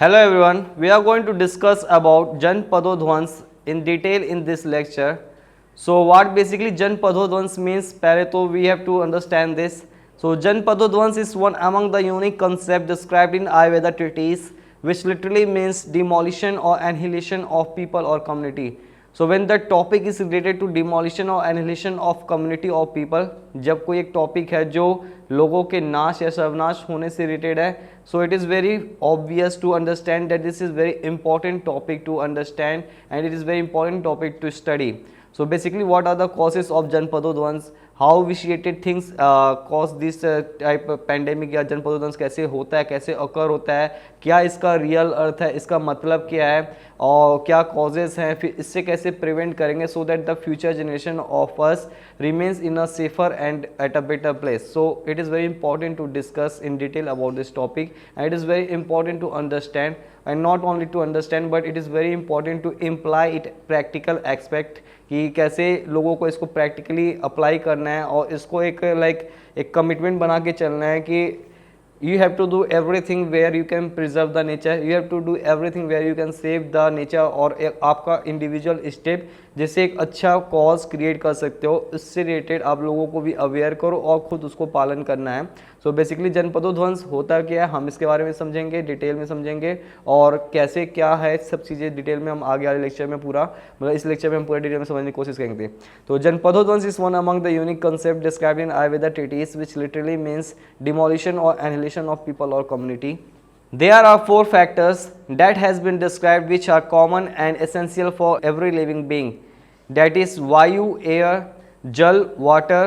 Hello everyone, we are going to discuss about Janpadodvans in detail in this lecture. So what basically Janpadodvans means, पहले तो we have to understand this. So Janpadodvans is one among the unique concept described in Ayurveda treatise, which literally means demolition or annihilation of people or community. So when the topic is related to demolition or annihilation of community or people, जब कोई एक topic है जो लोगों के नाश या सर्वनाश होने से रिलेटेड है, so it is very obvious to understand that this is very important topic to understand and it is very important topic to study. So basically what are the causes of Janpadodvans, how vitiated things cause this type of pandemic या Janpadodvans कैसे होता है, कैसे occur होता है, क्या इसका real अर्थ है, इसका मतलब क्या है और क्या कॉजेज हैं, फिर इससे कैसे प्रिवेंट करेंगे so that the future generation of us remains in a safer and at a better place. So it is very important to discuss in detail about this topic and it is very important to understand, and not only to understand but it is very important to imply it practical aspect कि कैसे लोगों को इसको practically apply करना है और इसको एक कमिटमेंट बना के चलना है कि you have to do everything where you can preserve the nature, you have to do everything where you can save the nature और आपका इंडिविजुअल स्टेप जिससे एक अच्छा कॉज क्रिएट कर सकते हो, इससे रिलेटेड आप लोगों को भी अवेयर करो और खुद उसको पालन करना है. सो बेसिकली जनपदोध्वंस होता क्या है हम इसके बारे में समझेंगे, डिटेल में समझेंगे और कैसे क्या है सब चीज़ें डिटेल में हम आगे वाले लेक्चर में पूरा मतलब इस लेक्चर में हम पूरा डिटेल में समझने की कोशिश करेंगे. तो Janapadodhvamsa is one among the unique concept described in Ayurveda treatise which literally means demolition और annihilation of people or community. There are four factors that has been described which are common and essential for every living being. That is Vayu, air, Jal, water,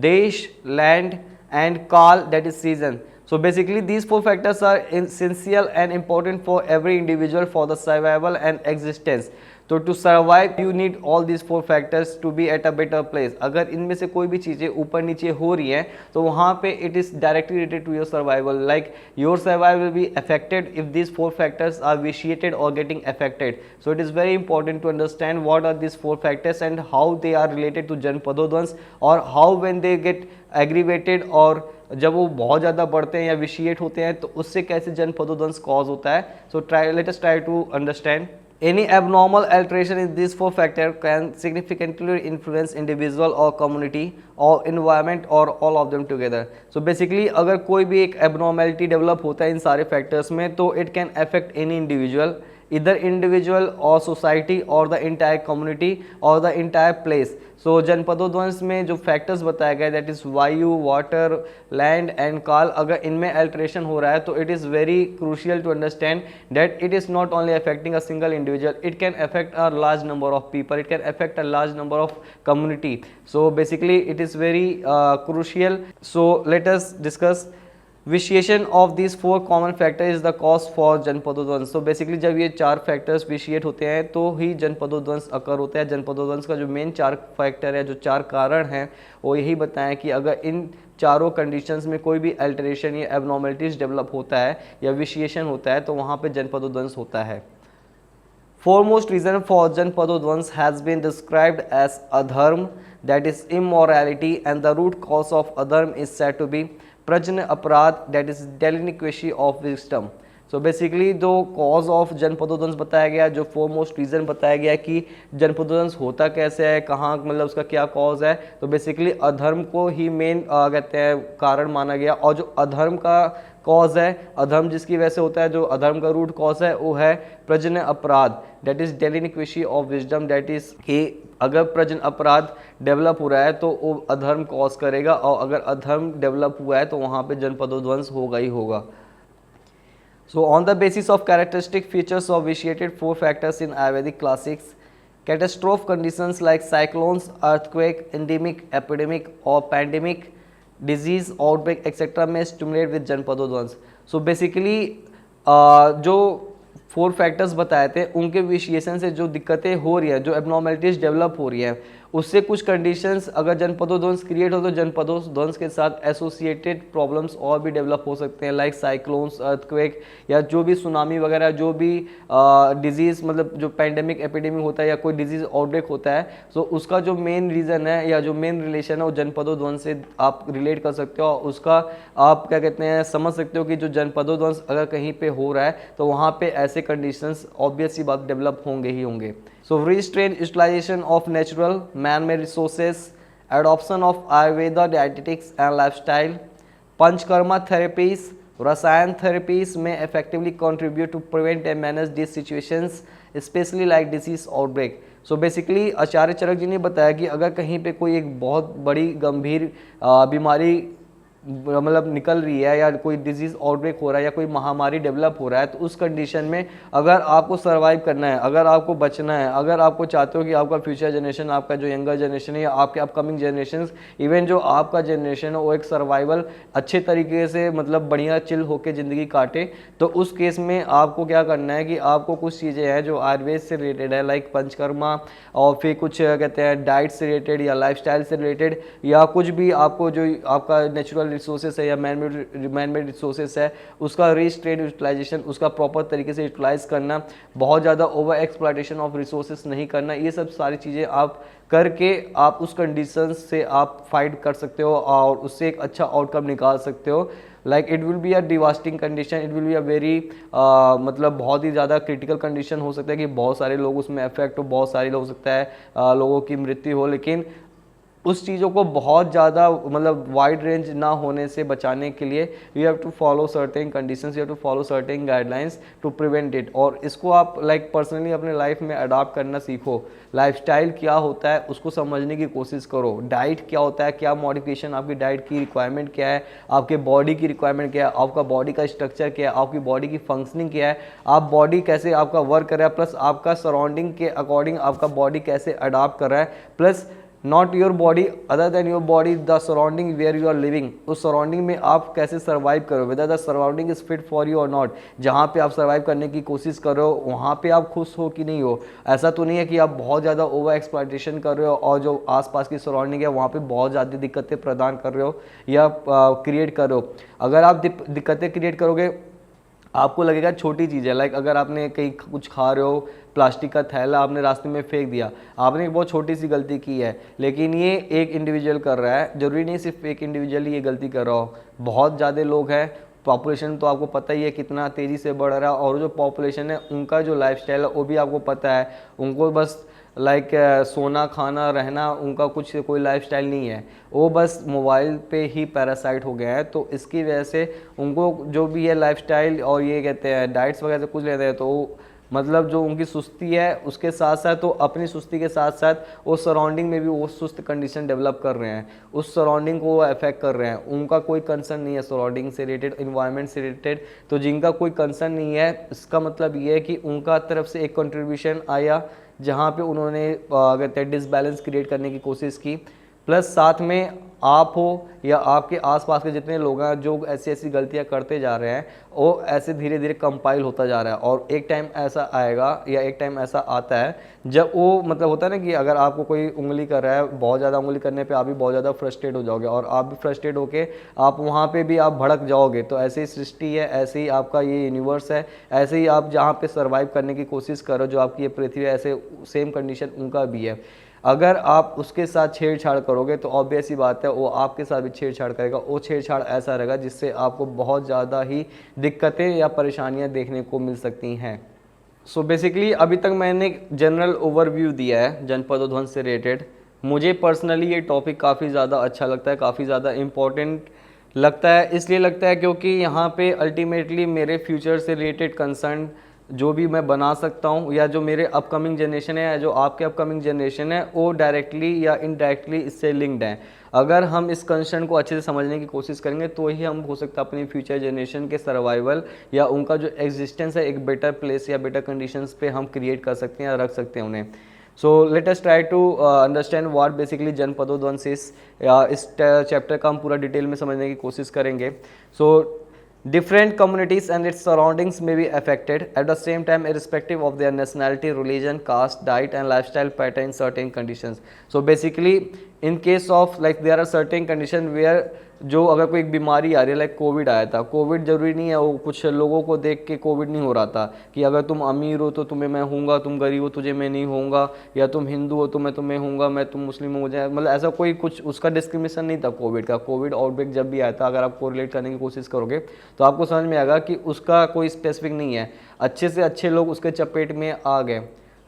Desh, land and Kal, that is season. So basically these four factors are essential and important for every individual for the survival and existence. तो to survive you need all this four factors to be at a better place. अगर इनमें से कोई भी चीज़ें ऊपर नीचे हो रही हैं तो वहाँ पे it is directly related to your survival, like your survival will be affected if this four factors are vitiated और getting affected. So it is very important to understand what are this four factors and how they are related to Janapadodhvamsa और how when they get aggravated और जब वो बहुत ज़्यादा बढ़ते हैं या विशिएट होते हैं तो उससे कैसे जनपदोध्वंस कॉज होता है. So let us try to understand. Any abnormal alteration in these four factors can significantly influence individual or community or environment or all of them together. So basically अगर कोई भी एक abnormality develop होता है इन सारे factors में तो it can affect any individual, either individual or society or the entire community or the entire place. So जनपदोध्वंस में जो फैक्टर्स बताया गया that is vayu, water, land and kala, अगर इनमें अल्टरेशन हो रहा है तो it is very crucial to understand that it is not only affecting a single individual, it can affect a large number of people, it can affect a large number of community. So basically it is very crucial. So let us discuss vitiation of this four common factor is the cause for जनपदोध्वंस. तो basically जब ये चार factors vitiate होते हैं तो ही जनपदोध्वंस अकर होता है. जनपदोध्वंस का जो मेन चार फैक्टर है, जो चार कारण हैं, वो यही बताएं कि अगर इन चारों कंडीशंस में कोई भी अल्टरेशन या एबनॉर्मलिटीज डेवलप होता है या विशिएशन होता है तो वहाँ पे जनपदोध्वंस होता है. Foremost reason for Janpadodvans has been described as adharm, that is immorality, and the root cause of adharm is said to be prajna aparad, that is delinquency of wisdom. So basically जो cause of जनपदोध्वंस बताया गया, जो foremost reason बताया गया कि जनपदोध्वंस होता कैसे है, कहाँ मतलब उसका क्या कॉज है, तो बेसिकली अधर्म को ही मेन कहते हैं कारण माना गया. और जो अधर्म का कॉज है, अधर्म जिसकी वजह से होता है, जो अधर्म का रूट कॉज है वो है prajna aparadha, that is delinquency of wisdom. That is कि अगर प्रजन अपराध डेवलप हो रहा है तो वो अधर्म कॉज करेगा और अगर अधर्म डेवलप हुआ है तो वहाँ पे जनपदोध्वंस होगा ही होगा. So on the basis of characteristic features of vitiated four factors in Ayurvedic classics, catastrophe conditions like cyclones, earthquake, endemic, epidemic or pandemic, disease, outbreak, etc. may stimulate with Janpadodvans. So basically जो four factors बताए थे उनके विशिएशन से जो दिक्कतें हो रही हैं, जो एबनॉर्मलिटीज़ डेवलप हो रही हैं, उससे कुछ कंडीशंस अगर जनपदोध्वंस क्रिएट हो तो जनपदोध्वंस के साथ एसोसिएटेड प्रॉब्लम्स और भी डेवलप हो सकते हैं, लाइक साइक्लोन्स, अर्थक्वेक, या जो भी सुनामी वगैरह, जो भी डिजीज़ मतलब जो पैंडेमिक एपिडेमिक होता है या कोई डिजीज़ आउटब्रेक होता है, तो उसका जो मेन रीज़न है या जो मेन रिलेशन है वो जनपदोध्वंस से आप रिलेट कर सकते हो। उसका आप क्या कहते हैं समझ सकते हो कि जो जनपदोध्वंस अगर कहीं पे हो रहा है तो वहाँ पे ऐसे कंडीशंस ऑब्वियस ही बात डेवलप होंगे ही होंगे। So restrained utilization of natural man-made resources, adoption of Ayurveda dietetics and lifestyle, Panchkarma therapies, Rasayan therapies may effectively contribute to prevent and manage these situations, especially like disease outbreak. So basically आचार्य चरक जी ने बताया कि अगर कहीं पे कोई एक बहुत बड़ी गंभीर बीमारी मतलब निकल रही है या कोई डिजीज़ आउटब्रेक हो रहा है या कोई महामारी डेवलप हो रहा है, तो उस कंडीशन में अगर आपको सर्वाइव करना है, अगर आपको बचना है, अगर आपको चाहते हो कि आपका फ्यूचर जनरेशन, आपका जो यंगर जनरेशन है या आपके अपकमिंग जनरेशन, इवन जो आपका जनरेशन है वो एक सर्वाइवल अच्छे तरीके से मतलब बढ़िया चिल होकर ज़िंदगी काटे, तो उस केस में आपको क्या करना है कि आपको कुछ चीज़ें हैं जो आयुर्वेद से रिलेटेड है, लाइक पंचकर्मा, और फिर कुछ कहते हैं डाइट से रिलेटेड या लाइफस्टाइल से रिलेटेड, या कुछ भी आपको जो आपका नेचुरल रिसोर्सेस है या मैन मेड रिसोर्सेस है उसका रिस्ट्रेन यूटिलाइजेशन, उसका प्रॉपर तरीके से यूटिलाइज करना, बहुत ज़्यादा ओवर एक्सप्लॉयटेशन ऑफ रिसोर्सेस नहीं करना, ये सब सारी चीज़ें आप करके आप उस कंडीशन से आप फाइट कर सकते हो और उससे एक अच्छा आउटकम निकाल सकते हो। Like it will be a devastating condition, it will be a very मतलब बहुत ही ज़्यादा क्रिटिकल कंडीशन हो सकता है कि बहुत सारे लोग उसमें अफेक्ट हो, बहुत सारे लोग हो सकता है लोगों की मृत्यु हो, लेकिन उस चीज़ों को बहुत ज़्यादा मतलब वाइड रेंज ना होने से बचाने के लिए you have to follow certain conditions, you have to follow certain guidelines to prevent it. और इसको आप लाइक पर्सनली अपने लाइफ में अडॉप्ट करना सीखो। लाइफस्टाइल क्या होता है उसको समझने की कोशिश करो, डाइट क्या होता है, क्या मॉडिफिकेशन आपकी डाइट की रिक्वायरमेंट क्या है, आपके बॉडी की रिक्वायरमेंट क्या है, आपका बॉडी का स्ट्रक्चर क्या है, आपकी बॉडी की फंक्शनिंग क्या है, आप बॉडी कैसे आपका वर्क कर रहा है, प्लस आपका सराउंडिंग के अकॉर्डिंग आपका बॉडी कैसे अडॉप्ट कर रहा है, plus not your body other than your body the surrounding where you are living, उस सराउंडिंग में आप कैसे सर्वाइव करो, whether the surrounding is fit for you और नॉट। जहाँ पे आप सर्वाइव करने की कोशिश कर रहे हो वहाँ पे आप खुश हो कि नहीं हो। ऐसा तो नहीं है कि आप बहुत ज़्यादा ओवर एक्सप्लॉयटेशन कर रहे हो और जो आसपास की सराउंडिंग है वहाँ पे बहुत ज़्यादा दिक्कतें प्रदान कर रहे हो या क्रिएट कर रहे हो। अगर आप दिक्कतें क्रिएट करोगे आपको लगेगा छोटी चीज़ है, लाइक अगर आपने कहीं कुछ खा रहे हो, प्लास्टिक का थैला आपने रास्ते में फेंक दिया, आपने एक बहुत छोटी सी गलती की है, लेकिन ये एक इंडिविजुअल कर रहा है, ज़रूरी नहीं सिर्फ एक इंडिविजुअल ही ये गलती कर रहा हो, बहुत ज़्यादा लोग हैं, पॉपुलेशन तो आपको पता ही है कितना तेज़ी से बढ़ रहा है, और जो पॉपुलेशन है उनका जो लाइफस्टाइल है वो भी आपको पता है, उनको बस लाइक सोना खाना रहना उनका कुछ कोई लाइफस्टाइल नहीं है, वो बस मोबाइल पे ही पैरासाइट हो गया है। तो इसकी वजह से उनको जो भी है लाइफस्टाइल और ये कहते हैं डाइट्स वगैरह से कुछ लेते हैं, तो मतलब जो उनकी सुस्ती है उसके साथ साथ तो अपनी सुस्ती के साथ साथ वो सराउंडिंग में भी वो सुस्त कंडीशन डेवलप कर रहे हैं, उस सराउंडिंग को वो अफेक्ट कर रहे हैं, उनका कोई कंसर्न नहीं है सराउंडिंग से रिलेटेड, इन्वायरमेंट से रिलेटेड। तो जिनका कोई कंसर्न नहीं है इसका मतलब ये है कि उनका तरफ से एक कंट्रीब्यूशन आया जहाँ पे उन्होंने कहते हैं डिसबैलेंस क्रिएट करने की कोशिश की, प्लस साथ में आप हो या आपके आसपास के जितने लोग हैं जो ऐसी ऐसी गलतियां करते जा रहे हैं वो ऐसे धीरे धीरे कंपाइल होता जा रहा है, और एक टाइम ऐसा आएगा या एक टाइम ऐसा आता है जब वो मतलब होता है ना कि अगर आपको कोई उंगली कर रहा है, बहुत ज़्यादा उंगली करने पे आप भी बहुत ज़्यादा फ्रस्ट्रेट हो जाओगे और आप भी फ्रस्ट्रेट होके आप वहाँ पे भी आप भड़क जाओगे। तो ऐसे ही सृष्टि है, ऐसे ही आपका ये यूनिवर्स है, ऐसे ही आप जहाँ पे सर्वाइव करने की कोशिश करो, जो आपकी ये पृथ्वी है, ऐसे सेम कंडीशन उनका भी है। अगर आप उसके साथ छेड़छाड़ करोगे तो ऑब्वियस ही बात है वो आपके साथ भी छेड़छाड़ करेगा, वो छेड़छाड़ ऐसा रहेगा जिससे आपको बहुत ज़्यादा ही दिक्कतें या परेशानियां देखने को मिल सकती हैं। सो बेसिकली अभी तक मैंने एक जनरल ओवरव्यू दिया है जनपदोध्वंस से रिलेटेड। मुझे पर्सनली ये टॉपिक काफ़ी ज़्यादा अच्छा लगता है, काफ़ी ज़्यादा इम्पॉर्टेंट लगता है, इसलिए लगता है क्योंकि यहाँ पे अल्टीमेटली मेरे फ्यूचर से रिलेटेड कंसर्न जो भी मैं बना सकता हूँ या जो मेरे अपकमिंग जनरेशन है या जो आपके अपकमिंग जनरेशन है वो डायरेक्टली या इनडायरेक्टली इससे लिंक्ड हैं। अगर हम इस कंसर्न को अच्छे से समझने की कोशिश करेंगे तो ही हम हो सकता है अपनी फ्यूचर जनरेशन के सर्वाइवल या उनका जो एग्जिस्टेंस है एक बेटर प्लेस या बेटर कंडीशंस पे हम क्रिएट कर सकते हैं या रख सकते हैं उन्हें। So let us try to understand what basically Janapadodhvamsa इस चैप्टर का हम पूरा डिटेल में समझने की कोशिश करेंगे। सो Different communities and its surroundings may be affected at the same time, irrespective of their nationality, religion, caste, diet and lifestyle pattern in certain conditions. So basically in case of like there are certain condition where जो अगर कोई बीमारी आ रही है, like Covid आया था, Covid जरूरी नहीं है वो कुछ लोगों को देख के कोविड नहीं हो रहा था कि अगर तुम अमीर हो तो तुम्हें मैं होऊंगा, तुम गरीब हो तुझे मैं नहीं होऊंगा, या तुम हिंदू हो तो मैं तुम्हें होऊंगा, मैं तुम मुस्लिम हो मुझे, मतलब ऐसा कोई कुछ उसका डिस्क्रिमिनेशन नहीं था कोविड का। कोविड आउटब्रेक जब भी आया था, अगर आप कोरिलेट करने की कोशिश करोगे तो आपको समझ में आएगा कि उसका कोई स्पेसिफिक नहीं है, अच्छे से अच्छे लोग उसके चपेट में आ गए।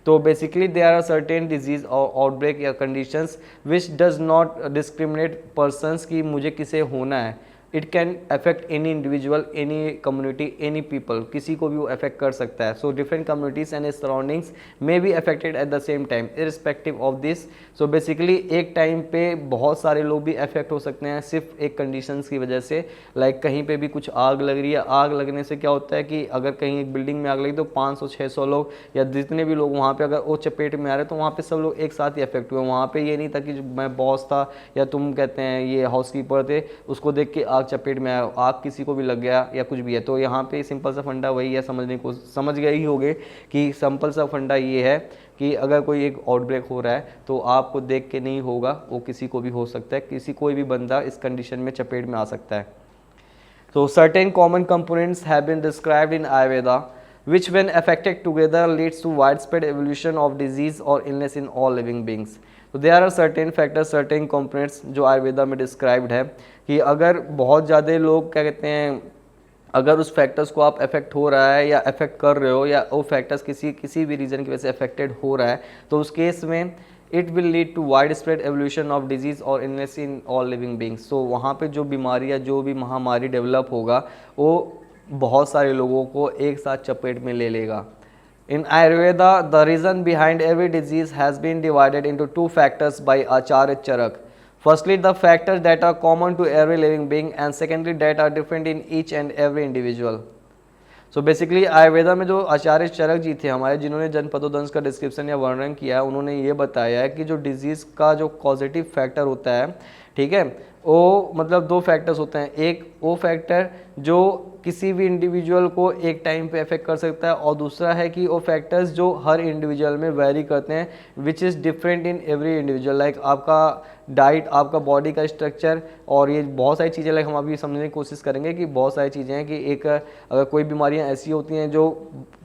तो basically there are certain disease और आउटब्रेक या conditions which does not discriminate persons कि मुझे किसे होना है। It can affect any individual, any community, any people, किसी को भी वो अफेक्ट कर सकता है। So different communities and surroundings may be affected at the same time irrespective of this. So basically एक टाइम पे बहुत सारे लोग भी अफेक्ट हो सकते हैं सिर्फ एक कंडीशंस की वजह से। लाइक कहीं पे भी कुछ आग लग रही है, आग लगने से क्या होता है कि अगर कहीं एक बिल्डिंग में आग लगी तो 500-600 लोग या जितने भी लोग वहाँ पे अगर वो चपेट में आ रहे हैं तो वहाँ पे सब लोग एक साथ ही अफेक्ट हुए। वहाँ पे ये नहीं था कि जो मैं बॉस था या तुम कहते हैं ये हाउसकीपर थे उसको देख के आग चपेट में आया, आग किसी को भी लग गया या कुछ भी है। तो यहाँ पे सिंपल सा फंडा वही है, समझने को समझ गए ही होंगे कि सिंपल सा फंडा ये है कि अगर कोई एक आउटब्रेक हो रहा है तो आपको देख के नहीं होगा, वो किसी को भी हो सकता है, किसी कोई भी बंदा इस कंडीशन में चपेट में आ सकता है। So certain common components have been described in Ayurveda which when affected together leads to widespread evolution of disease or illness in all living beings. तो there are certain factors, certain components जो आयुर्वेदा में described है कि अगर बहुत ज़्यादा लोग क्या कहते हैं, अगर उस फैक्टर्स को आप अफेक्ट हो रहा है या अफेक्ट कर रहे हो या वो फैक्टर्स किसी भी रीज़न की वजह से अफेक्टेड हो रहा है तो उस केस में it will lead to widespread evolution of disease और illness in all living beings. तो वहाँ पे जो बीमारी या जो भी महामारी डेवलप होगा वो बहुत सारे लोगों को एक साथ चपेट में ले लेगा। In Ayurveda, the reason behind every disease has been divided into two factors by Acharya Charak. Firstly, the factors that are common to every living being and secondly that are different in each and every individual. So basically Ayurveda में जो आचार्य चरक जी थे हमारे, जिन्होंने जनपदोदंश का description या वर्णन किया है, उन्होंने ये बताया है कि जो डिजीज़ का जो पॉजिटिव फैक्टर होता है, ठीक है, वो मतलब दो फैक्टर्स होते हैं। एक वो फैक्टर जो किसी भी इंडिविजुअल को एक टाइम पे अफेक्ट कर सकता है और दूसरा है कि वो फैक्टर्स जो हर इंडिविजुअल में वेरी करते हैं which is different in every individual. Like आपका डाइट, आपका बॉडी का स्ट्रक्चर और ये बहुत सारी चीज़ें, लाइक हम अभी समझने की कोशिश करेंगे कि बहुत सारी चीज़ें हैं कि एक अगर कोई बीमारियां ऐसी होती हैं जो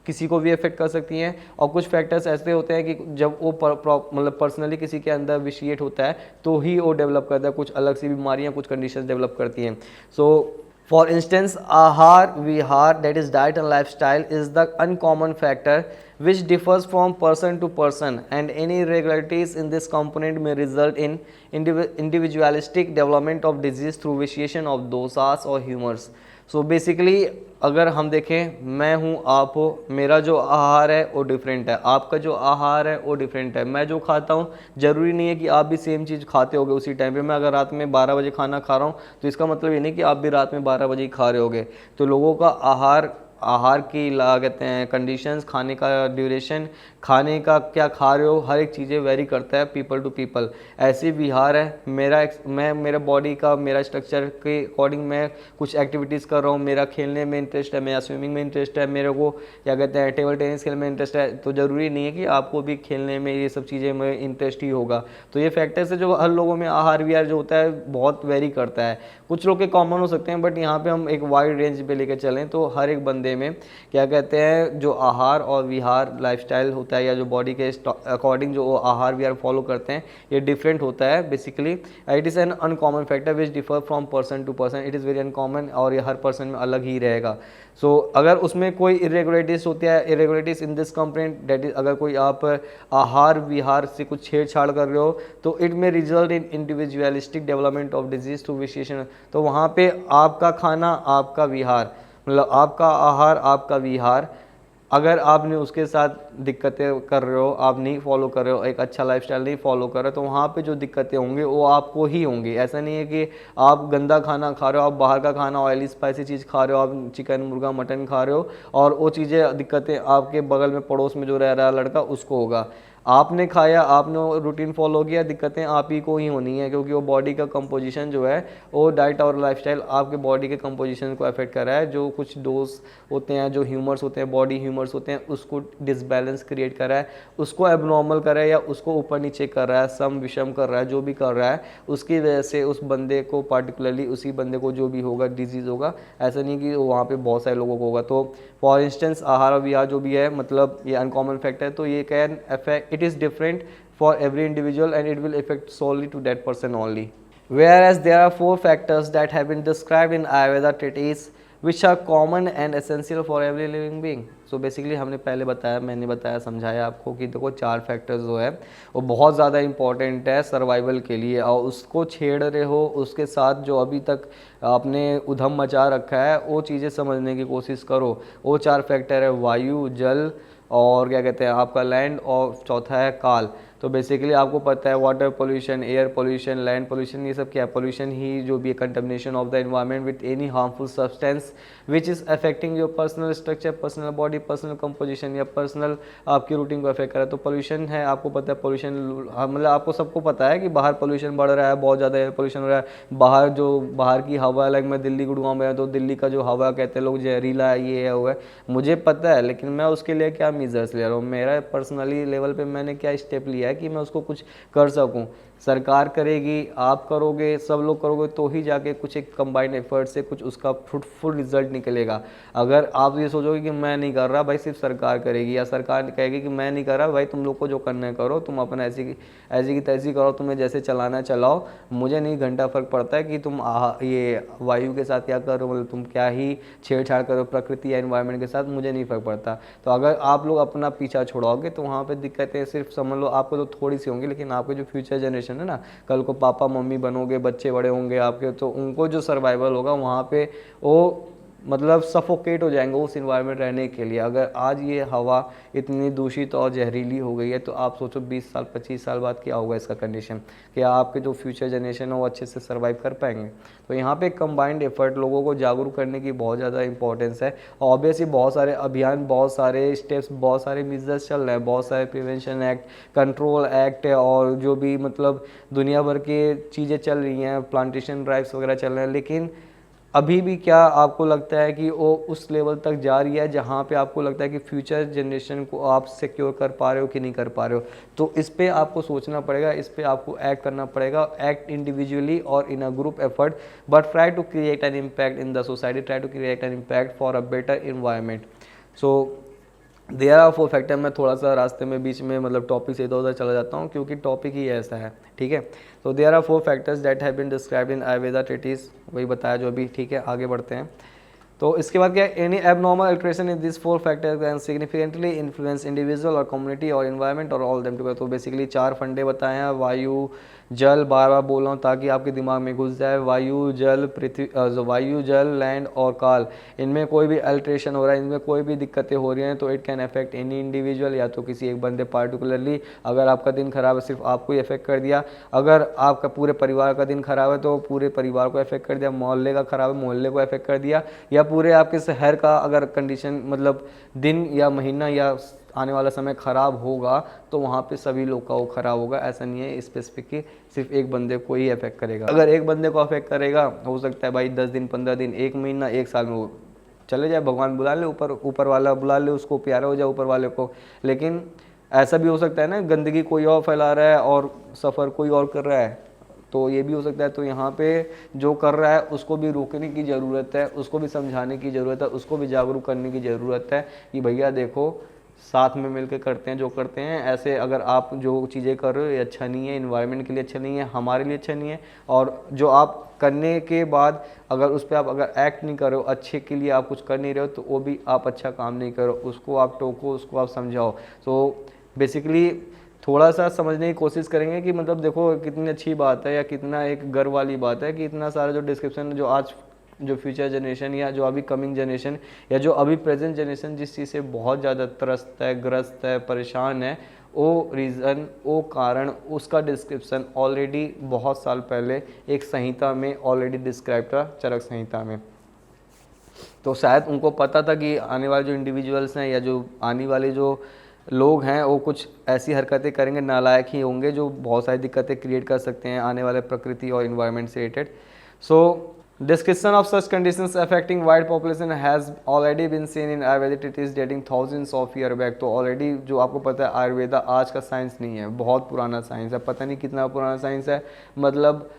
किसी को भी अफेक्ट कर सकती हैं और कुछ फैक्टर्स ऐसे होते हैं कि जब वो मतलब पर्सनली किसी के अंदर विशिएट होता है तो ही वो डेवलप करता है, कुछ अलग सी बीमारियां, कुछ कंडीशंस डेवलप करती हैं। सो for instance, ahar vihar, that is diet and lifestyle, is the uncommon factor which differs from person to person and any irregularities in this component may result in individualistic development of disease through vitiation of dosas or humors. So basically अगर हम देखें, मैं हूँ, आप हो, मेरा जो आहार है वो डिफरेंट है, आपका जो आहार है वो डिफरेंट है, मैं जो खाता हूँ ज़रूरी नहीं है कि आप भी सेम चीज़ खाते होगे उसी टाइम पे। मैं अगर रात में 12 बजे खाना खा रहा हूँ तो इसका मतलब ये नहीं कि आप भी रात में 12 बजे ही खा रहे होगे। तो लोगों का आहार की लागत हैं, कंडीशंस, खाने का ड्यूरेशन, खाने का क्या खा रहे हो, हर एक चीज़ें वेरी करता है पीपल टू पीपल। ऐसे विहार है, मेरा बॉडी का मेरा स्ट्रक्चर के अकॉर्डिंग मैं कुछ एक्टिविटीज़ कर रहा हूँ, मेरा खेलने में इंटरेस्ट है, मेरा स्विमिंग में इंटरेस्ट है, मेरे को क्या कहते हैं टेबल टेनिस खेलने में इंटरेस्ट है, तो ज़रूरी नहीं है कि आपको भी खेलने में ये सब चीज़ें में इंटरेस्ट ही होगा। तो ये फैक्टर्स है जो हर लोगों में आहार विहार जो होता है बहुत वेरी करता है। कुछ लोग के कॉमन हो सकते हैं बट यहाँ पे हम एक वाइड रेंज पे लेकर चलें तो हर एक बंदे में क्या कहते हैं जो आहार और विहार लाइफस्टाइल होता है या जो बॉडी के अकॉर्डिंग जो आहार विहार फॉलो करते हैं ये डिफरेंट होता है। Basically it is an uncommon factor which differ from person to person, it is very uncommon और ये हर पर्सन में अलग ही रहेगा। सो अगर उसमें कोई इरेगुलरिटीज होती है, irregularities in this component that is, अगर कोई आप आहार विहार से कुछ छेड़छाड़ कर रहे हो तो इट में result in individualistic development of disease through vitiation. तो वहाँ पे आपका खाना आपका विहार, मतलब आपका आहार आपका विहार, अगर आपने उसके साथ दिक्कतें कर रहे हो, आप नहीं फॉलो कर रहे हो, एक अच्छा लाइफस्टाइल नहीं फॉलो कर रहे हो, तो वहाँ पे जो दिक्कतें होंगी वो आपको ही होंगी। ऐसा नहीं है कि आप गंदा खाना खा रहे हो, आप बाहर का खाना ऑयली स्पाइसी चीज़ खा रहे हो, आप चिकन मुर्गा मटन खा रहे हो और वो चीज़ें दिक्कतें आपके बगल में पड़ोस में जो रह रहा है लड़का उसको होगा। आपने खाया, आपने रूटीन फॉलो किया, दिक्कतें आप ही को ही होनी है, क्योंकि वो बॉडी का कंपोजिशन जो है वो डाइट और लाइफस्टाइल आपके बॉडी के कंपोजिशन को अफेक्ट कर रहा है। जो कुछ डोज होते हैं, जो ह्यूमर्स होते हैं, बॉडी ह्यूमर्स होते हैं, उसको डिसबैलेंस क्रिएट कर रहा है, उसको एबनॉर्मल कर रहा है या उसको ऊपर नीचे कर रहा है, सम विषम कर रहा है, जो भी कर रहा है उसकी वजह से उस बंदे को पार्टिकुलरली उसी बंदे को जो भी होगा डिजीज़ होगा। ऐसा नहीं कि वहाँ पे बहुत सारे लोगों को होगा। तो फॉर इंस्टेंस आहार विहार जो भी है, मतलब ये अनकॉमन फैक्ट है, तो ये can affect, it is different for every individual and it will affect solely to that person only. Whereas there are 4 factors that have been described in Ayurveda treatise which are common and essential for every living being. So basically हमने पहले बताया, मैंने बताया, समझाया आपको कि देखो 4 factors जो है वो बहुत ज़्यादा इंपॉर्टेंट है सर्वाइवल के लिए, और उसको छेड़ रहे हो, उसके साथ जो अभी तक आपने उधम मचा रखा है वो चीज़ें समझने की कोशिश करो। वो 4 फैक्टर है वायु, जल और क्या कहते हैं आपका लैंड, और चौथा है काल। तो बेसिकली आपको पता है water pollution, air pollution, land pollution, ये सब क्या है? पोल्यूशन ही जो भी है, contamination of the environment with any harmful substance which is affecting your personal structure, personal body, personal composition या पर्सनल आपकी रूटीन को अफेक्ट कर रहा है। तो पोल्यूशन है, आपको पता है पोल्यूशन, मतलब आपको सबको पता है कि बाहर पोल्यूशन बढ़ रहा है, बहुत ज़्यादा एयर पोल्यूशन हो रहा है। बाहर जो बाहर की हवा, लाइक मैं दिल्ली गुड़गांव में, तो दिल्ली का जो हवा कहते हैं लोग जहरीला है, ये है वो है, मुझे पता है, लेकिन मैं उसके लिए क्या मेजर्स ले रहा हूँ, मेरा पर्सनली लेवल पे मैंने क्या स्टेप लिया है कि मैं उसको कुछ कर सकूं। सरकार करेगी, आप करोगे, सब लोग करोगे, तो ही जाके कुछ एक कंबाइंड एफर्ट से कुछ उसका फ्रूटफुल रिजल्ट निकलेगा। अगर आप ये सोचोगे कि मैं नहीं कर रहा भाई, सिर्फ सरकार करेगी, या सरकार कहेगी कि मैं नहीं कर रहा भाई, तुम लोग को जो करना है करो, तुम अपना ऐसी की तैसी करो, तुम्हें जैसे चलाना है चलाओ, मुझे नहीं घंटा फर्क पड़ता है कि तुम ये वायु के साथ क्या करो, मतलब तुम क्या ही छेड़छाड़ करो प्रकृति या एनवायरनमेंट के साथ, मुझे नहीं फर्क पड़ता। तो अगर आप लोग अपना पीछा छोड़ाओगे तो वहाँ पे दिक्कतें सिर्फ समझ लो आपको तो थोड़ी सी होंगी, लेकिन आपके जो फ्यूचर जनरेशन है ना, कल को पापा मम्मी बनोगे, बच्चे बड़े होंगे आपके, तो उनको जो सर्वाइवल होगा वहाँ पे वो मतलब सफोकेट हो जाएंगे उस इन्वायरमेंट रहने के लिए। अगर आज ये हवा इतनी दूषित और जहरीली हो गई है, तो आप सोचो 20 साल 25 साल बाद क्या होगा इसका कंडीशन, कि आपके जो फ्यूचर जनरेशन है वो अच्छे से सर्वाइव कर पाएंगे। तो यहाँ पे कंबाइंड एफर्ट, लोगों को जागरूक करने की बहुत ज़्यादा इंपॉर्टेंस है। ऑब्वियसली बहुत सारे अभियान, बहुत सारे स्टेप्स, बहुत सारे मेजर्स चल रहे हैं, बहुत सारे प्रिवेंशन एक्ट, कंट्रोल एक्ट और जो भी मतलब दुनिया भर के चीज़ें चल रही हैं, प्लांटेशन ड्राइव्स वगैरह चल रहे हैं, लेकिन अभी भी क्या आपको लगता है कि वो उस लेवल तक जा रही है जहाँ पे आपको लगता है कि फ्यूचर जनरेशन को आप सिक्योर कर पा रहे हो कि नहीं कर पा रहे हो? तो इस पे आपको सोचना पड़ेगा, इस पे आपको एक्ट करना पड़ेगा, एक्ट इंडिविजुअली और in a group effort, but try to create an impact in the society, try to create an impact for a better environment. So there are 4 factor. मैं थोड़ा सा रास्ते में बीच में मतलब टॉपिक से इधर उधर चला जाता हूँ क्योंकि टॉपिक ही ऐसा है, ठीक है। तो there are 4 factors that have been described in Ayurveda treatise, वही बताया जो अभी, ठीक है। आगे बढ़ते हैं। तो इसके बाद क्या, any abnormal alteration in this 4 factors can significantly influence individual और कम्युनिटी और इन्वायरमेंट और ऑल देम टुगेदर। तो बेसिकली 4 फंडे बताए हैं, वायु, जल, बार बार बोल रहा हूँ ताकि आपके दिमाग में घुस जाए, वायु, जल, पृथ्वी, वायु, जल, लैंड और काल, इनमें कोई भी अल्ट्रेशन हो रहा है, इनमें कोई भी दिक्कतें हो रही हैं, तो it can affect any individual, या तो किसी एक बंदे पार्टिकुलरली। अगर आपका दिन खराब है सिर्फ आपको ही अफेक्ट कर दिया, अगर आपका पूरे परिवार का दिन खराब है तो पूरे परिवार को अफेक्ट कर दिया, मोहल्ले का खराब है मोहल्ले को अफेक्ट कर दिया, या पूरे आपके शहर का अगर कंडीशन मतलब दिन या महीना या आने वाला समय खराब होगा तो वहाँ पे सभी लोग का वो खराब होगा। ऐसा नहीं है स्पेसिफिक कि सिर्फ एक बंदे को ही अफेक्ट करेगा। अगर एक बंदे को अफेक्ट करेगा, हो सकता है भाई 10 दिन, 15 दिन, 1 महीना, 1 साल में वो चले जाए, भगवान बुला ले, ऊपर वाला बुला ले उसको, प्यारा हो जाए ऊपर वाले को। लेकिन ऐसा भी हो सकता है ना, गंदगी कोई और फैला रहा है और सफ़र कोई और कर रहा है, तो ये भी हो सकता है। तो यहाँ पे जो कर रहा है उसको भी रोकने की ज़रूरत है, उसको भी समझाने की ज़रूरत है, उसको भी जागरूक करने की ज़रूरत है कि भैया देखो साथ में मिलकर करते हैं जो करते हैं। ऐसे अगर आप जो चीज़ें कर रहे हो ये अच्छा नहीं है, इन्वायरमेंट के लिए अच्छा नहीं है, हमारे लिए अच्छा नहीं है, और जो आप करने के बाद अगर उस पर आप अगर एक्ट नहीं कर रहे हो, अच्छे के लिए आप कुछ कर नहीं रहे हो, तो वो भी आप अच्छा काम नहीं करो, उसको आप टोको, उसको आप समझाओ। तो बेसिकली थोड़ा सा समझने की कोशिश करेंगे कि मतलब देखो कितनी अच्छी बात है या कितना एक गर्व वाली बात है कि इतना सारा जो डिस्क्रिप्शन जो आज जो फ्यूचर जनरेशन या जो अभी कमिंग जनरेशन या जो अभी प्रेजेंट जनरेशन जिस चीज़ से बहुत ज़्यादा त्रस्त है, ग्रस्त है, परेशान है, वो रीज़न, वो कारण, उसका डिस्क्रिप्शन ऑलरेडी बहुत साल पहले एक संहिता में ऑलरेडी डिस्क्राइब था, चरक संहिता में। तो शायद उनको पता था कि आने वाले जो इंडिविजुअल्स हैं या जो आने वाले जो लोग हैं वो कुछ ऐसी हरकतें करेंगे, नालायक ही होंगे, जो बहुत सारी दिक्कतें क्रिएट कर सकते हैं आने वाले प्रकृति और इन्वायरमेंट से related. So description of such conditions affecting wide population has already been seen in Ayurveda treatises dating thousands of year back। तो ऑलरेडी जो आपको पता है आयुर्वेदा आज का साइंस नहीं है, बहुत पुराना साइंस है, पता नहीं कितना पुराना साइंस है। मतलब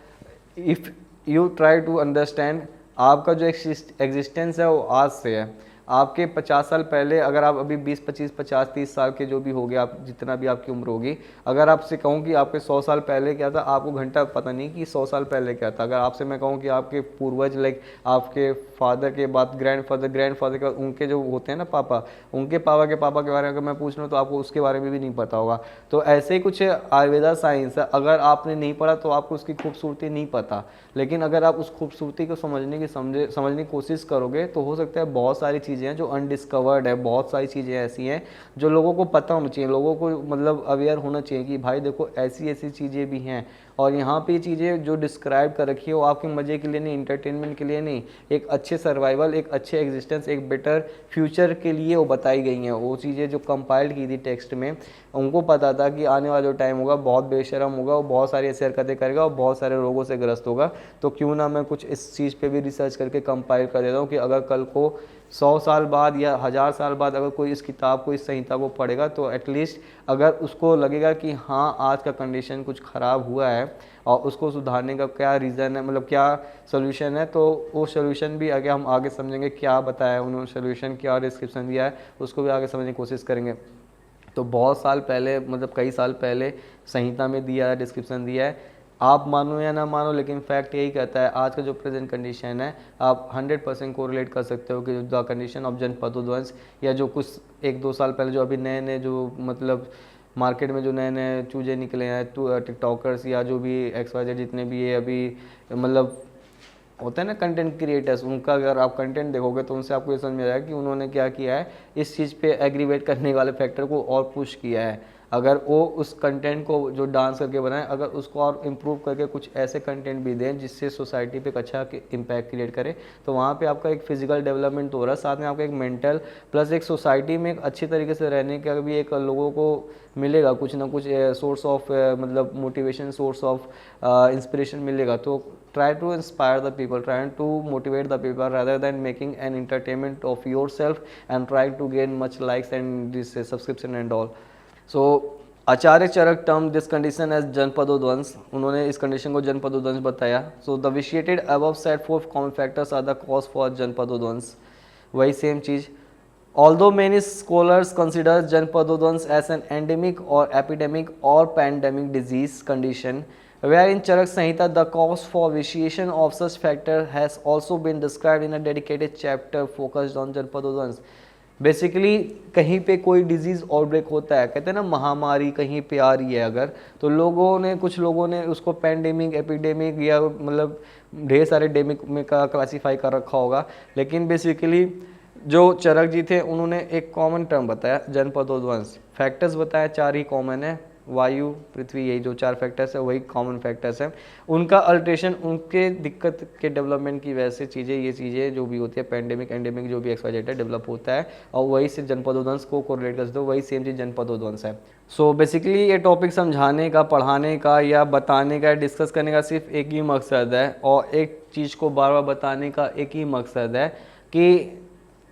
if you try to understand, आपका जो एग्जिस्टेंस है वो आज से है। आपके 50 साल पहले, अगर आप अभी 20, 25, 50, 30 साल के जो भी हो गए, आप जितना भी आपकी उम्र होगी, अगर आपसे कहूँ कि आपके 100 साल पहले क्या था, आपको घंटा पता नहीं कि 100 साल पहले क्या था। अगर आपसे मैं कहूँ कि आपके पूर्वज, लाइक आपके फादर के बाद ग्रैंडफादर के बाद उनके जो होते हैं ना पापा, उनके पापा के बारे में अगर मैं पूछ लूँ तो आपको उसके बारे में भी नहीं पता होगा। तो ऐसे ही कुछ आयुर्वेदा साइंस है, अगर आपने नहीं पढ़ा तो आपको उसकी खूबसूरती नहीं पता, लेकिन अगर आप उस खूबसूरती को समझने की कोशिश करोगे तो हो सकता है बहुत सारी चीज़ें हैं जो अनडिस्कवर्ड है, बहुत सारी चीज़ें ऐसी हैं जो लोगों को पता होना चाहिए, लोगों को मतलब अवेयर होना चाहिए कि भाई देखो ऐसी ऐसी चीज़ें भी हैं। और यहाँ पे चीज़ें जो डिस्क्राइब कर रखी है वो आपके मज़े के लिए नहीं, इंटरटेनमेंट के लिए नहीं, एक अच्छे सर्वाइवल, एक अच्छे एग्जिस्टेंस, एक बेटर फ्यूचर के लिए वो बताई गई हैं। वो चीज़ें जो कंपाइल्ड की थी टेक्स्ट में, उनको पता था कि आने वाला जो टाइम होगा बहुत बेशरम होगा, वो बहुत सारी ऐसी हरकतें करेगा और बहुत सारे रोगों से ग्रस्त होगा। तो क्यों ना मैं कुछ इस चीज़ पे भी रिसर्च करके कंपाइल कर देता हूँ कि अगर कल को 100 साल बाद या 1000 साल बाद अगर कोई इस किताब को, इस संहिता को पढ़ेगा तो एटलीस्ट अगर उसको लगेगा कि हाँ आज का कंडीशन कुछ ख़राब हुआ है और उसको सुधारने का क्या रीज़न है, मतलब क्या सोल्यूशन है, तो वो सोल्यूशन भी आगे हम आगे समझेंगे, क्या बताया उन्होंने सोल्यूशन, क्या डिस्क्रिप्शन दिया है, उसको भी आगे समझने की कोशिश करेंगे। तो बहुत साल पहले, मतलब कई साल पहले संहिता में दिया है, डिस्क्रिप्शन दिया है। आप मानो या ना मानो, लेकिन फैक्ट यही कहता है आज का जो प्रेजेंट कंडीशन है आप 100% कोरिलेट कर सकते हो कि द कंडीशन ऑफ जनपदोध्वंस, या जो कुछ 1-2 साल पहले जो अभी नए नए जो मतलब मार्केट में जो नए नए चूजे निकले हैं, तो टिकटॉकर्स या जो भी XYZ जितने भी ये अभी मतलब होते हैं ना कंटेंट क्रिएटर्स, उनका अगर आप कंटेंट देखोगे तो उनसे आपको ये समझ में आएगा कि उन्होंने क्या किया है, इस चीज़ पे एग्रीवेट करने वाले फैक्टर को और पुश किया है। अगर वो उस कंटेंट को जो डांस करके बनाए, अगर उसको और इम्प्रूव करके कुछ ऐसे कंटेंट भी दें जिससे सोसाइटी पे एक अच्छा इम्पैक्ट क्रिएट करे, तो वहाँ पे आपका एक फिजिकल डेवलपमेंट तो हो रहा है, साथ में आपका एक मेंटल प्लस एक सोसाइटी में एक अच्छी तरीके से रहने का भी एक लोगों को मिलेगा, कुछ ना कुछ सोर्स ऑफ मतलब मोटिवेशन, सोर्स ऑफ इंस्पिरेशन मिलेगा। तो try to inspire the people, try to motivate the people rather than making an entertainment of yourself and trying to gain much likes and this subscription and all। So Acharya Charaka term this condition as Janapadodhvamsa, उन्होंने इस condition को जनपदोध्वंस बताया। So the vitiated above set 4 common factors are the cause for Janapadodhvamsa. वही same चीज़, although many scholars consider Janapadodhvamsa as an endemic or epidemic or pandemic disease condition, where in Charak Samhita the cause for vitiation of such factor has also been described in a dedicated chapter focused on Janapadodhvamsa. Basically कहीं पे कोई disease outbreak होता है, कहते हैं ना महामारी कहीं पे आ रही है अगर, तो कुछ लोगों ने उसको पैंडेमिक, एपिडेमिक या मतलब ढेर सारे डेमिक में का क्लासीफाई कर रखा होगा, लेकिन बेसिकली जो चरक जी थे उन्होंने एक कॉमन टर्म बताया जनपदोध्वंस। फैक्टर्स बताया 4 ही कॉमन है, वायु, पृथ्वी, यही जो 4 फैक्टर्स है वही कॉमन फैक्टर्स हैं। उनका अल्ट्रेशन उनके दिक्कत के डेवलपमेंट की वजह से चीज़ें, ये चीज़ें जो भी होती है पैंडेमिक, एंडेमिक जो भी XYZ है डेवलप होता है, और वही से जनपदोध्वंस को कोरिलेट कर सकते हो, वही सेम चीज़ जनपदोध्वंस है। सो बेसिकली ये टॉपिक समझाने का, पढ़ाने का या बताने का, डिस्कस करने का सिर्फ एक ही मकसद है, और एक चीज़ को बार बार बताने का एक ही मकसद है कि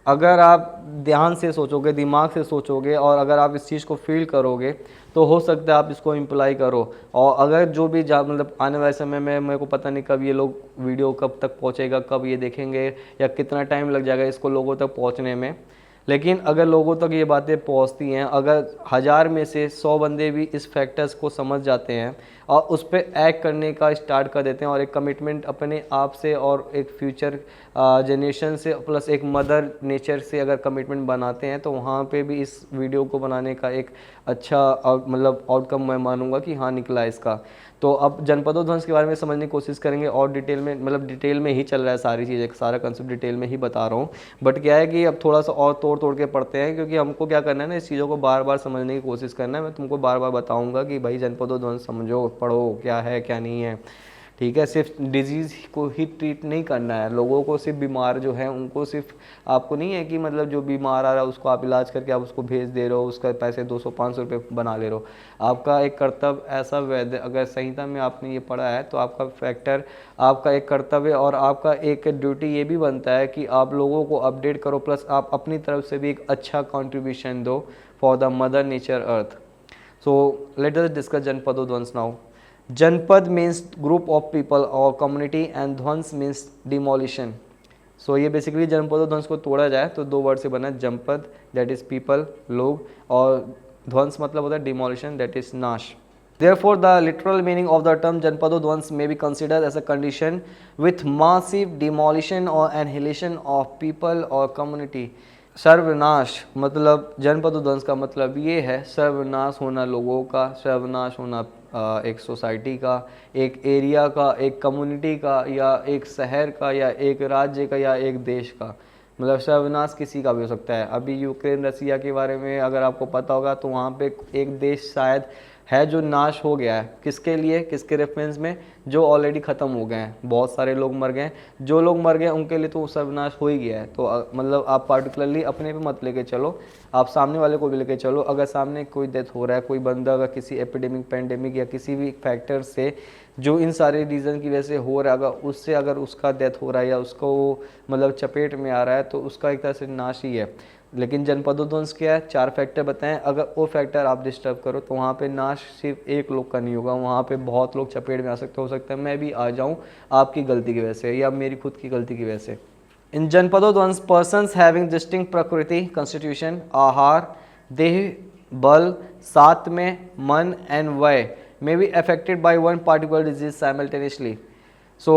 अगर आप ध्यान से सोचोगे, दिमाग से सोचोगे, और अगर आप इस चीज़ को फील करोगे तो हो सकता है आप इसको इम्प्लाई करो। और अगर जो भी मतलब आने वाले समय में मेरे को पता नहीं कब ये लोग वीडियो कब तक पहुंचेगा, कब ये देखेंगे, या कितना टाइम लग जाएगा इसको लोगों तक पहुंचने में, लेकिन अगर लोगों तक ये बातें पहुंचती हैं, अगर 1000 में से 100 बंदे भी इस फैक्टर्स को समझ जाते हैं और उस पर एक्ट करने का स्टार्ट कर देते हैं, और एक कमिटमेंट अपने आप से और एक फ्यूचर जनरेशन से प्लस एक मदर नेचर से अगर कमिटमेंट बनाते हैं, तो वहाँ पे भी इस वीडियो को बनाने का एक अच्छा मतलब आउटकम मैं मानूंगा कि हाँ निकला इसका। तो अब जनपदोध्वंस के बारे में समझने की कोशिश करेंगे, और डिटेल में, मतलब डिटेल में ही चल रहा है सारी चीज़ें, सारा कंसेप्ट डिटेल में ही बता रहा हूँ, बट क्या है कि अब थोड़ा सा और तोड़ के पढ़ते हैं, क्योंकि हमको क्या करना है ना, इस चीज़ों को बार बार समझने की कोशिश करना है। मैं तुमको बार बार बताऊँगा कि भाई जनपदोध्वंस समझो, पढ़ो, क्या है क्या नहीं है, ठीक है, सिर्फ डिजीज़ को ही ट्रीट नहीं करना है, लोगों को सिर्फ बीमार जो है उनको सिर्फ, आपको नहीं है कि मतलब जो बीमार आ रहा है उसको आप इलाज करके आप उसको भेज दे रहे हो, उसका पैसे 200-500 रुपये बना ले रहे हो। आपका एक कर्तव्य ऐसा वैद्य, अगर संहिता में आपने ये पढ़ा है तो आपका फैक्टर, आपका एक कर्तव्य और आपका एक ड्यूटी ये भी बनता है कि आप लोगों को अपडेट करो, प्लस आप अपनी तरफ से भी एक अच्छा कॉन्ट्रीब्यूशन दो for the mother nature earth. So let us discuss Janapadodhvamsa now. Janapada means group of people और community and dhvamsa means demolition. So ये बेसिकली जनपदो ध्वंस को तोड़ा जाए तो दो वर्ड से बना है, जनपद दैट इज पीपल लोग, और ध्वंस मतलब होता है डिमोलिशन दैट इज नाश। Therefore, the literal meaning of the term Janpadodvans may be considered as a condition with massive demolition or annihilation of people or community. सर्वनाश मतलब जनपदोध्वंस का मतलब ये है सर्वनाश होना लोगों का, सर्वनाश होना एक सोसाइटी का, एक एरिया का, एक कम्युनिटी का, या एक शहर का, या एक राज्य का, या एक देश का। मतलब सर्वनाश किसी का भी हो सकता है। अभी यूक्रेन रसिया के बारे में अगर आपको पता होगा तो वहाँ पे एक देश शायद है जो नाश हो गया है, किसके लिए, किसके रेफरेंस में, जो ऑलरेडी ख़त्म हो गए हैं, बहुत सारे लोग मर गए हैं, जो लोग मर गए उनके लिए तो सर्वनाश हो ही गया है। तो मतलब आप पार्टिकुलरली अपने पे मत लेके चलो, आप सामने वाले को भी लेके चलो। अगर सामने कोई डेथ हो रहा है, कोई बंदा अगर किसी एपिडेमिक, पैंडेमिक या किसी भी फैक्टर से जो इन सारे रीज़न की वजह से हो रहा है, अगर उससे अगर उसका डेथ हो रहा है या उसको मतलब चपेट में आ रहा है तो उसका एक तरह से नाश ही है। लेकिन जनपदोध्वंस क्या है, 4 फैक्टर बताएं, अगर वो फैक्टर आप डिस्टर्ब करो तो वहाँ पे नाश सिर्फ एक लोग का नहीं होगा, वहाँ पे बहुत लोग चपेट में आ सकते, हो सकता है मैं भी आ जाऊँ आपकी गलती की वजह से या मेरी खुद की गलती की वजह से। इन जनपदोध्वंस पर्सन्स हैविंग डिस्टिंक्ट प्रकृति, कॉन्स्टिट्यूशन, आहार, देह, बल, साथ में मन एंड वय may be affected by one particular disease simultaneously. So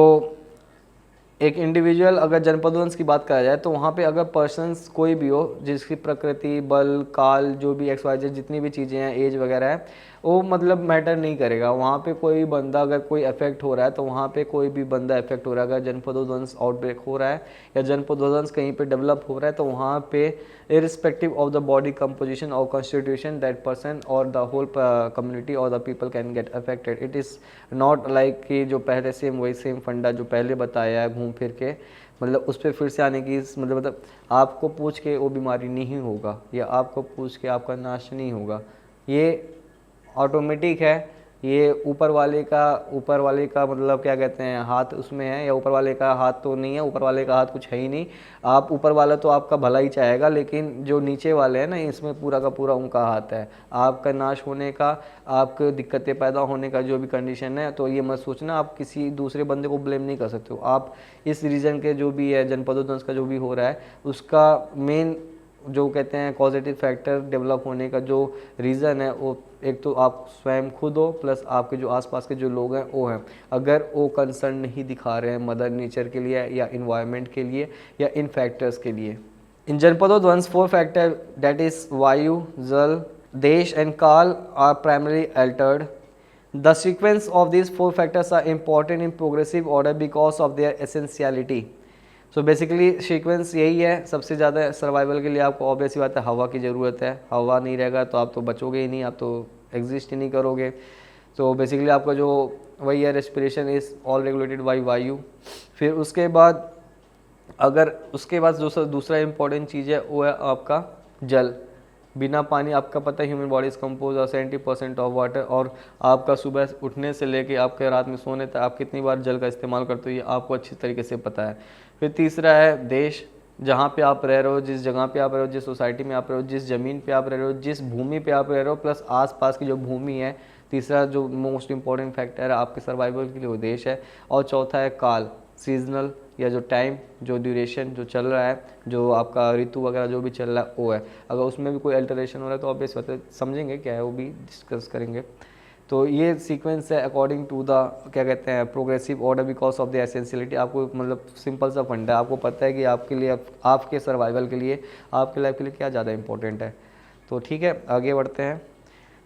एक इंडिविजुअल अगर जनपदोध्वंस की बात करा जाए तो वहाँ पे अगर पर्सन्स कोई भी हो जिसकी प्रकृति, बल, काल, जो भी XYZ जितनी भी चीज़ें हैं, एज वगैरह है, वो मतलब मैटर नहीं करेगा। वहाँ पे कोई भी बंदा अगर कोई अफेक्ट हो रहा है तो वहाँ पे कोई भी बंदा अफेक्ट हो रहा है, अगर जनपदोध्वंस आउटब्रेक हो रहा है या जनपदोध्वंस कहीं पे डेवलप हो रहा है तो वहाँ पे irrespective of the body composition और कॉन्स्टिट्यूशन दैट पर्सन और द होल कम्युनिटी और the people can get affected. It is not like कि जो पहले सेम वही सेम फंडा जो पहले बताया है घूम फिर के, मतलब उस पर फिर से आने की मतलब आपको पूछ के वो बीमारी नहीं होगा या आपको पूछ के आपका नाश नहीं होगा, ये ऑटोमेटिक है। ये ऊपर वाले का मतलब क्या कहते हैं, हाथ उसमें है, या ऊपर वाले का हाथ तो नहीं है, ऊपर वाले का हाथ कुछ है ही नहीं। आप ऊपर वाला तो आपका भला ही चाहेगा, लेकिन जो नीचे वाले हैं ना, इसमें पूरा का पूरा उनका हाथ है आपका नाश होने का, आपको दिक्कतें पैदा होने का जो भी कंडीशन है। तो ये मत सोचना आप किसी दूसरे बंदे को ब्लेम नहीं कर सकते हो। आप इस रीज़न के जो भी है जनपदोध्वंस का जो भी हो रहा है उसका मेन जो कहते हैं पॉजिटिव फैक्टर डेवलप होने का जो रीज़न है वो एक तो आप स्वयं खुद हो, प्लस आपके जो आसपास के जो लोग हैं वो हैं। अगर वो कंसर्न नहीं दिखा रहे हैं मदर नेचर के लिए या इन्वायरमेंट के लिए या इन फैक्टर्स के लिए। इन जनपदोध्वंस 4 factor that is vayu, jal, desh and kaal are primary altered. The sequence of these 4 factors are important in progressive order because of their essentiality. So basically sequence यही है, सबसे ज़्यादा सर्वाइवल के लिए आपको ऑब्वियस ही बात है हवा की ज़रूरत है। हवा नहीं रहेगा तो आप तो बचोगे ही नहीं, आप तो एग्जिस्ट ही नहीं करोगे। तो बेसिकली आपका जो वही है respiration is all regulated by वायु। फिर उसके बाद दूसरा इंपॉर्टेंट चीज़ है वो है आपका जल। बिना पानी आपका पता है human body is compose of 70% of water, और आपका सुबह उठने से लेके आपके रात में सोने तक आप कितनी बार जल का इस्तेमाल करते हो ये आपको अच्छी तरीके से पता है। फिर तीसरा है देश, जहाँ पे आप रह रहे हो, जिस जगह पे आप रहे हो, जिस सोसाइटी में आप रहे हो, जिस ज़मीन पे आप रह रहे हो, जिस भूमि पे आप रह रहे हो, प्लस आसपास की जो भूमि है। तीसरा जो मोस्ट इंपॉर्टेंट फैक्टर है आपके सर्वाइवल के लिए वो देश है। और चौथा है काल, सीजनल या जो टाइम, जो ड्यूरेशन जो चल रहा है, जो आपका ऋतु वगैरह जो भी चल रहा है वो है। अगर उसमें भी कोई अल्टरेशन हो रहा है तो ऑब्वियस बात है समझेंगे क्या है वो भी डिस्कस करेंगे। तो ये सीक्वेंस है अकॉर्डिंग टू द क्या कहते हैं progressive order because of the essentiality. आपको मतलब सिंपल सा फंडा है, आपको पता है कि आपके लिए आपके सर्वाइवल के लिए आपके लाइफ के लिए क्या ज़्यादा इंपॉर्टेंट है। तो ठीक है आगे बढ़ते हैं।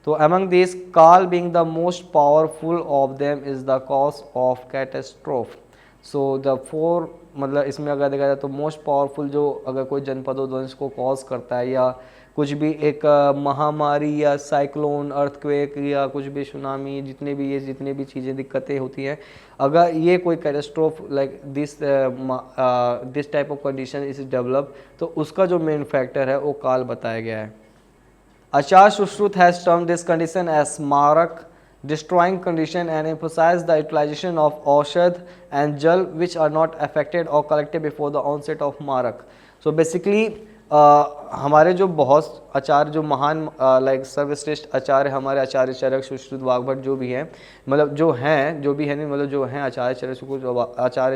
तो अमंग दिस काल being the most powerful of them is the cause of catastrophe. So the four मतलब इसमें अगर देखा जाए तो मोस्ट पावरफुल जो अगर कोई जनपदोध्वंस को कॉज करता है या कुछ भी एक महामारी या साइक्लोन अर्थक्वेक या कुछ भी सुनामी जितने भी चीज़ें दिक्कतें होती हैं, अगर ये कोई catastrophe like this type of condition is develop, तो उसका जो मेन फैक्टर है वो काल बताया गया है। Acharya Sushruta has termed this condition as Marak destroying condition and emphasized the utilization of Aushadh and Jal which are not affected or collected before the onset of Marak. So basically हमारे जो बहुत आचार्य जो महान like सर्वश्रेष्ठ आचार्य हमारे आचार्य चरक सुश्रुत वाग्भट जो भी हैं मतलब जो भी है नहीं मतलब जो हैं आचार्य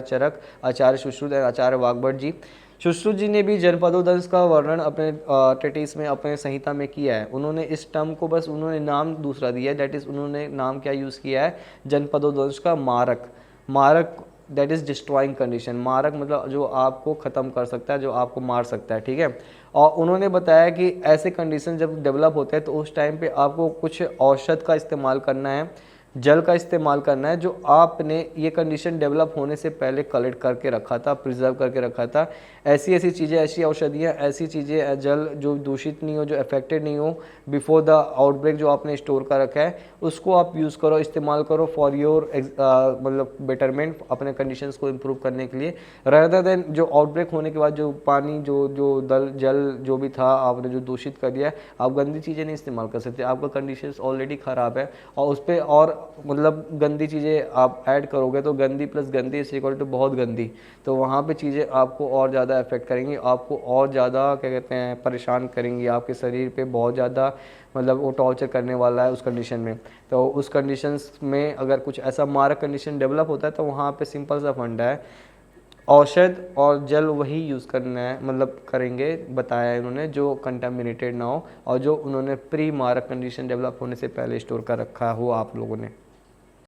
चरक आचार्य सुश्रुत और आचार्य वाग्भट जी, सुश्रुत जी ने भी जनपदोध्वंस का वर्णन अपने ट्रेटिस में अपने संहिता में किया है। उन्होंने इस टर्म को बस उन्होंने नाम दूसरा दिया है, दैट इज़ उन्होंने नाम क्या यूज़ किया है जनपदोध्वंस का मारक दैट इज़ डिस्ट्रॉइंग कंडीशन। मारक मतलब जो आपको ख़त्म कर सकता है, जो आपको मार सकता है, ठीक है। और उन्होंने बताया कि ऐसे कंडीशन जब डेवलप होते हैं तो उस टाइम पे आपको कुछ औषध का इस्तेमाल करना है, जल का इस्तेमाल करना है, जो आपने ये कंडीशन डेवलप होने से पहले कलेक्ट करके रखा था, प्रिजर्व करके रखा था। ऐसी चीज़ें, ऐसी औषधियाँ, ऐसी चीज़ें, जल जो दूषित नहीं हो, जो अफेक्टेड नहीं हो बिफोर द आउटब्रेक, जो आपने स्टोर कर रखा है उसको आप यूज़ करो, इस्तेमाल करो फॉर योर मतलब बेटरमेंट, अपने कंडीशंस को इम्प्रूव करने के लिए, रादर देन जो आउटब्रेक होने के बाद जो पानी जो जल जो भी था आपने जो दूषित कर दिया, आप गंदी चीज़ें नहीं इस्तेमाल कर सकते। आपका कंडीशंस ऑलरेडी ख़राब है और उस पर और मतलब गंदी चीज़ें आप ऐड करोगे तो गंदी प्लस गंदी इज इक्वल टू बहुत गंदी, तो वहाँ पे चीज़ें आपको और ज़्यादा अफेक्ट करेंगी, आपको और ज़्यादा क्या कहते हैं परेशान करेंगी, आपके शरीर पे बहुत ज़्यादा मतलब वो टॉर्चर करने वाला है उस कंडीशन में। तो उस कंडीशंस में अगर कुछ ऐसा मारक कंडीशन डेवलप होता है तो वहाँ पे सिंपल सा फंडा है, औषध और जल वही यूज़ करना है, मतलब करेंगे बताया है उन्होंने, जो कंटामिनेटेड ना हो और जो उन्होंने प्री मारक कंडीशन डेवलप होने से पहले स्टोर कर रखा हो आप लोगों ने।